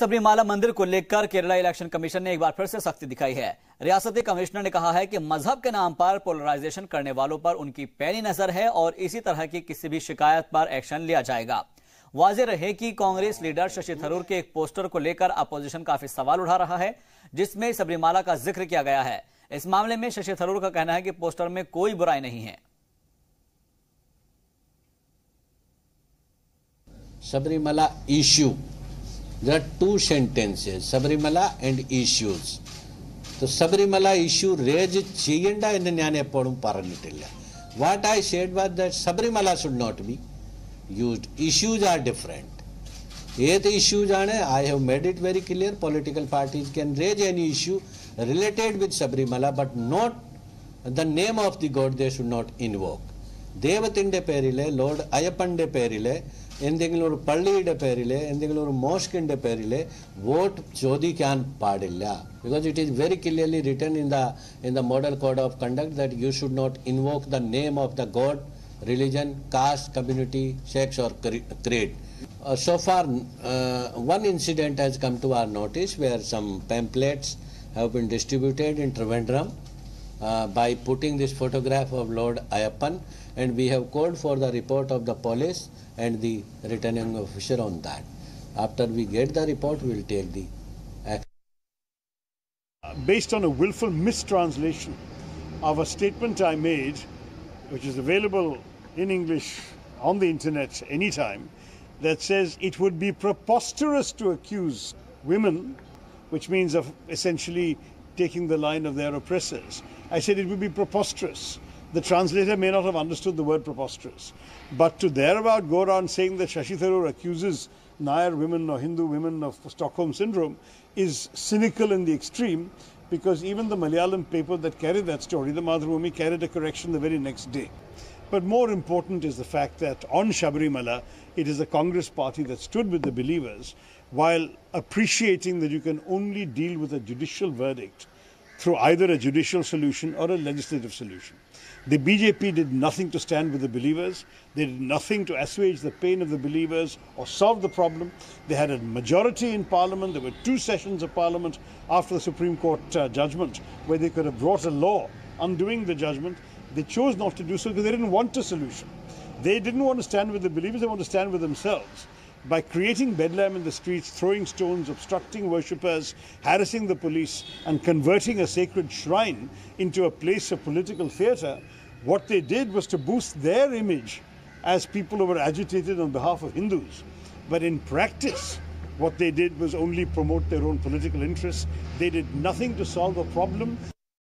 सबरीमाला मंदिर को लेकर केरला इलेक्शन कमीशन ने एक बार फिर से सख्ती दिखाई है। रियासती कमिश्नर ने कहा है कि मजहब के नाम पर पोलराइजेशन करने वालों पर उनकी पैनी नजर है और इसी तरह की किसी भी शिकायत पर एक्शन लिया जाएगा। वाज़ेह रहे कि कांग्रेस लीडर शशि थरूर के एक पोस्टर को लेकर अपोजिशन काफी सवाल उठा रहा है, जिसमें सबरीमाला का जिक्र किया गया है। इस मामले में शशि थरूर का कहना है कि पोस्टर में कोई बुराई नहीं है। Sabrimala issue. There are two sentences, Sabrimala and issues. So Sabrimala issue raised cheyanda in the podum paranitilla. What I said was that Sabrimala should not be used. Issues are different. Eight issues are, I have made it very clear, political parties can raise any issue related with Sabrimala, but not the name of the God they should not invoke. Devatinde perile, Lord Ayapande perile, എന്തെങ്കിലും പള്ളിയുടെ പേരിലെ എന്തെങ്കിലും മോസ്കിന്റെ പേരിലെ vote ചോദിക്കാൻ പാടില്ല. Because it is very clearly written in the model code of conduct that you should not invoke the name of the god, religion, caste, community, sex or creed. So far one incident has come to our notice where some pamphlets have been distributed in Trivandrum by putting this photograph of Lord Ayappan, and we have called for the report of the police and the returning officer on that. After we get the report, we will take the action. Based on a willful mistranslation of a statement I made, which is available in English on the internet anytime, that says it would be preposterous to accuse women, which means of essentially taking the line of their oppressors. I said it would be preposterous. The translator may not have understood the word preposterous, but to thereabout go around saying that Shashi Tharoor accuses Nair women or Hindu women of Stockholm Syndrome is cynical in the extreme, because even the Malayalam paper that carried that story, the Madhurabhumi, carried a correction the very next day. But more important is the fact that on Sabarimala, it is the Congress party that stood with the believers, while appreciating that you can only deal with a judicial verdict through either a judicial solution or a legislative solution. The BJP did nothing to stand with the believers. They did nothing to assuage the pain of the believers or solve the problem. They had a majority in Parliament. There were 2 sessions of Parliament after the Supreme Court judgment where they could have brought a law undoing the judgment. They chose not to do so because they didn't want a solution. They didn't want to stand with the believers. They want to stand with themselves. By creating bedlam in the streets, throwing stones, obstructing worshippers, harassing the police, and converting a sacred shrine into a place of political theatre, what they did was to boost their image as people who were agitated on behalf of Hindus. But in practice, what they did was only promote their own political interests. They did nothing to solve a problem.